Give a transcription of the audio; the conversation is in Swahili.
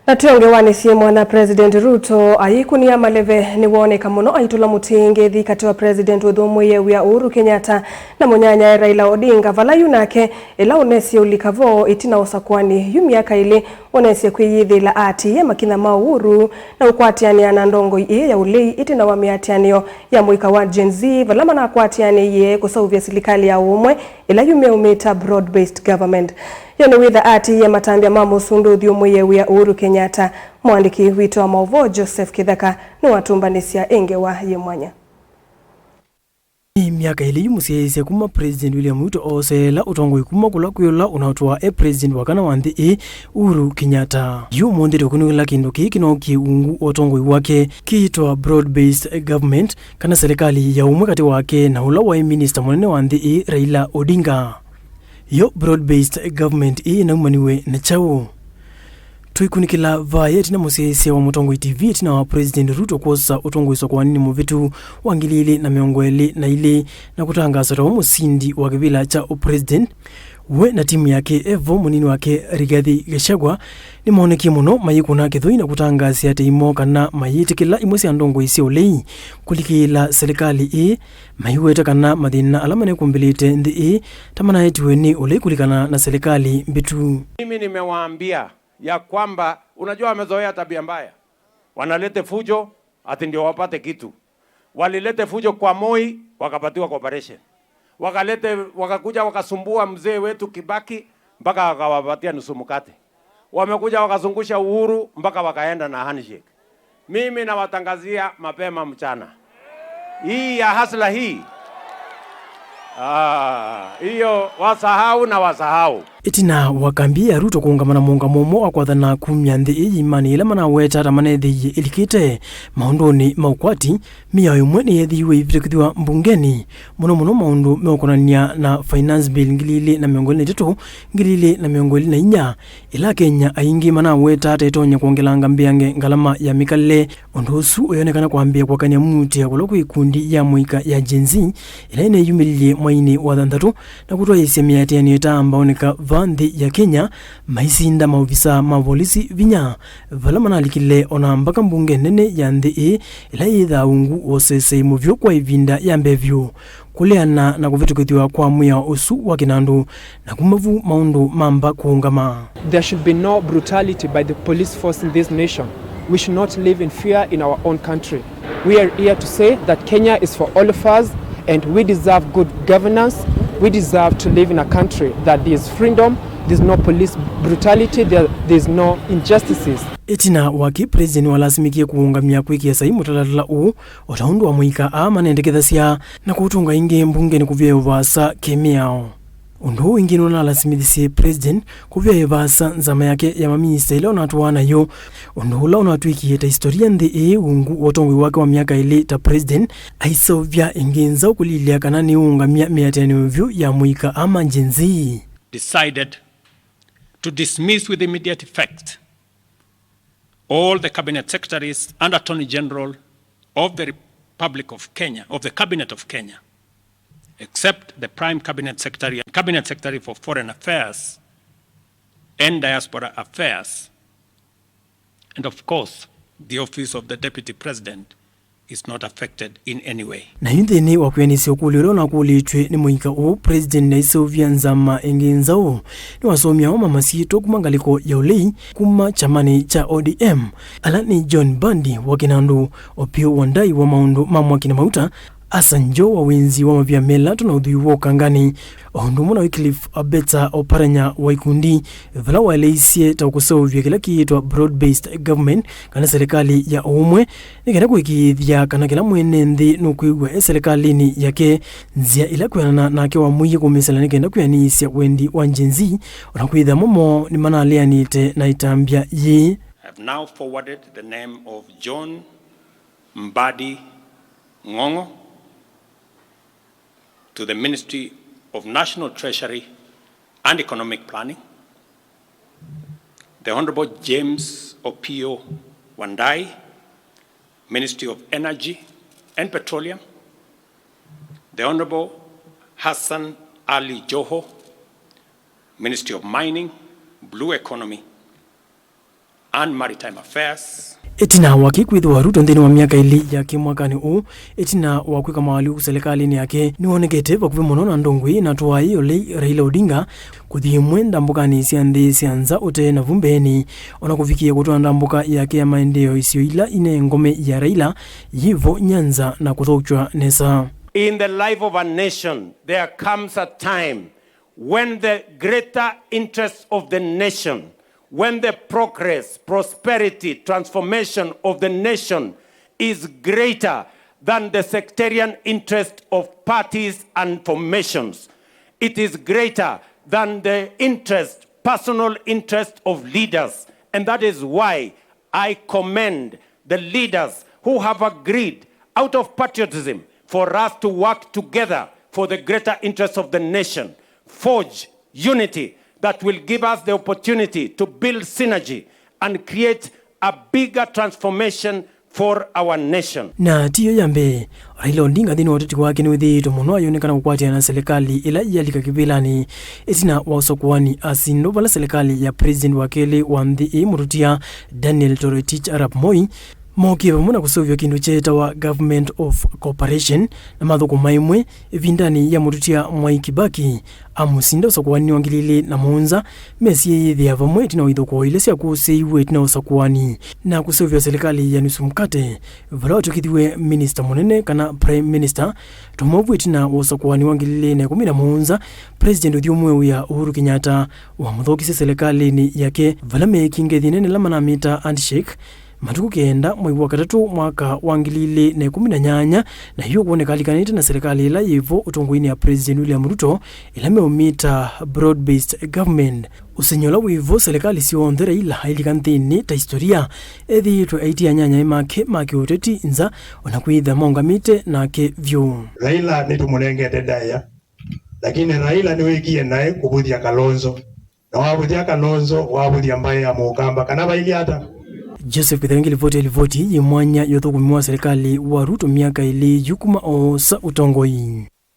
Na uneesie mwana President Ruto ayikunia maleve niwooneka muno aitula muti ngethi kati wa President uthumue wa Uhuru Kenyatta na munyanyae Raila Odinga vala nake ila unesie ulika itina usakuani Myaka ili unesie iyithiila aatiye makinya ma Uhuru na ukwatiania na ndongoi ya ulei itina wa miatianio ya muika wa Gen Z vala nakukwatiania kusauvia Silkali ya Uumwe ila umeta Broadbased government. Yone witha aatiye matambia ma Musumbi uthumue wa Uhuru Kenyatta. Mwandiki wito wa mauvo Joseph Kithaka ni watumbanisia enge wa yemwanya. Myaka ili museesie kuma President William Ruto osela utongoi kuma kula kuyula unautua President wakana wanthi Uhuru Kenyatta. Yu mondere kunugila kindu kino kiungu otongoi wake kiitwa Broadbased government kana serikali ya Uumwe kati wake na ula wa minister munene wanthi Raila Odinga. Yo Broadbased government inaumaniwe na chao. Tuikunikila vaya tina museesie wa mutongoi TV tina wa President Ruto kosa utongoi usakuani muvitu wangilili na miongweli na ili na kutangasa wa musindi wa kivila cha President we na timu yake evo munini wake Rigathi Gachagua ni maoneki muno mayikuna kithui na kutangasia ati imo kana mayitikila imosi ndongoi isi ulei kulikila serikali mayiweta kana mathina alamane kumbilite ndi tamana etiweni ulei kulikana na serikali mbitu. Mimi nimewaambia ya kwamba unajua wamezoea tabia mbaya. Wanalete fujo ati ndio wapate kitu. Walilete fujo kwa Moi wakapatiwa cooperation. Wakakuja wakasumbua mzee wetu Kibaki mpaka wakawapatia nusu mkate. Wamekuja wakazungusha Uhuru mpaka wakaenda na handshake. Mimi nawatangazia mapema mchana. Hii ya hasla hii. Hiyo wasahau na wasahau. Itina wakambia Ruto kuungamana muunga momo wakwathana kumya nthi imani ila mana weta tamane thi ilikite maundoni maukwati miao imwe ni yethiwe ivitikithiwa mbungeni muno maundu meokonania na finance bill ngilili na miongoli tatu ngilili na miongoli na inya ila Kenya aingi mana weta tetonya kuongelanga mbiange ngalama ya mikale undu usu uyonekana kuambia kwa kanya muti ya kuloku ikundi ya muika ya Gen Z ila ine yumililie mwaini wa thantatu na kutoa isia miatiani ambaoneka vanthi ya Kenya maisinda maofisa mavolisi vinya vala manalikile ona mpaka mbunge nene ya nthi ila yitha ungu osese muvyo kwa ivinda ya mbevyo kuleana na kuvitukithiwa kwa muya usu wa kinandu na kumavu maundu mamba kuungama. There should be no brutality by the police force in this nation. We should not live in fear in our own country. We are here to say that Kenya is for all of us and we deserve good governance. We deserve to live in a country that there is freedom, there's no police brutality, there's no injustices. Itina waki President walasimikie kuungamia kwikia sai mutalatala otaundu wa muika manendekethasia na kutunga ingi mbungeni kuvya uvasa kemiao. Undu ingine unalasimithisi President kuvya ivasa nzama yake ya maminista ila unatuwana yo. Undu ula unatuikie ta historia nthi ungu otongwi wake wa Myaka ili ta President aisovya ingenza ukulilia kanani ungamia miatiani mvyu ya muika ama Gen Z. Decided to dismiss with immediate effect all the cabinet secretaries and attorney general of the Republic of Kenya, of the Cabinet of Kenya, except the Prime Cabinet Secretary and Cabinet Secretary for Foreign Affairs and Diaspora Affairs, and of course, the office of the Deputy President is not affected in any way. Na hindi wakwenisi okuliro na kulitwe ni muika President na isovya nzama engenzao ni wasomia wa mamasito kumangaliko ya ulei kuma chamani cha ODM alani John Bandi wakinandu opio wandai wa maundu mamwakina mauta asanjo wa wenzi wa mavya mela tunaudhui wakangani ondu muna Wycliffe abeta oparanya waikundi vala walaisie taukusovya kila kiitwa Broadbased government kana serikali ya Uumwe nikana kuikithia kana kila mwene nthi nukuigwa serikalini yake nzia ila kuyana nake wa muyi kumisala nikenda kuyanisia wendi wa Gen Z onakuitha momo ni mana alianite na itambia ye. I have now forwarded the name of John Mbadi Ngongo to the Ministry of National Treasury and Economic Planning, the Honorable James Opio Wandai, Ministry of Energy and Petroleum, the Honorable Hassan Ali Joho, Ministry of Mining, Blue Economy, and Maritime Affairs. Itina wakikwithwa Ruto nthini wa miaka ili yake mwakani u itina wakwika mawali serikalini yake niwonekete vakuvi muno na ndongoi na tuwai ulei Raila Odinga kuthi imwe ndambukani cia nthi cianza ute na vumbeni ona kufikia kutoa ndambuka yake ya maendeleo isio ila ine ngome ya Raila yivo Nyanza na kuthochwa nesa. In the life of a nation, there comes a time when the greater interest of the nation, when the progress, prosperity, transformation of the nation is greater than the sectarian interest of parties and formations. It is greater than the interest, personal interest of leaders. And that is why I commend the leaders who have agreed out of patriotism for us to work together for the greater interest of the nation, forge unity that will give us the opportunity to build synergy and create a bigger transformation for our nation. Na tiyo yambe Raila Odinga thini wateti wake ni withito muno ayonekana kukwatiana na serikali ila iyalika kibilani itina wa usakuani asindo vala serikali ya president wakele wa nthi murutia Daniel Toroitich Arap Moi mokiva muna kusovya kindu cheta wa Government of Cooperation na mathuku maimwe ivindani ya murutia Mwai Kibaki amusinda usakuani wangilili na muunza mesi yithia vamwe tina withuko ile cia kuseiwe tina usakuani na kusovya serikali ya nusu mkate vala watukithiwe minister munene kana prime minister tumovu tina usakuani wangilili na 11 president Uumwe ya Uhuru Kenyatta wa muthokise serikali ni yake vala mekinge thinene la manamita handshake matuku kenda mwezi wa katatu mwaka wa 2018 na hiyo kuoneka alikanite na serikali ila yivo utongoini ya President William Ruto ila meumita Broadbased government. Usenyola wivo serikali sionthere ila ilikanthini ta historia ethitwe aitiye nyanyae make uteti nza onakwitha maungamite nake vyu. Raila nitumurengete daya lakini Raila niwikie nae kubuthia Kalonzo na wabuthia Kalonzo wabuthia mbaye ya mukamba kana baili hata Joseph Kithengi livoti yimwanya yothukumiwa serikali wa Ruto miaka ili yukuma osa utongoi.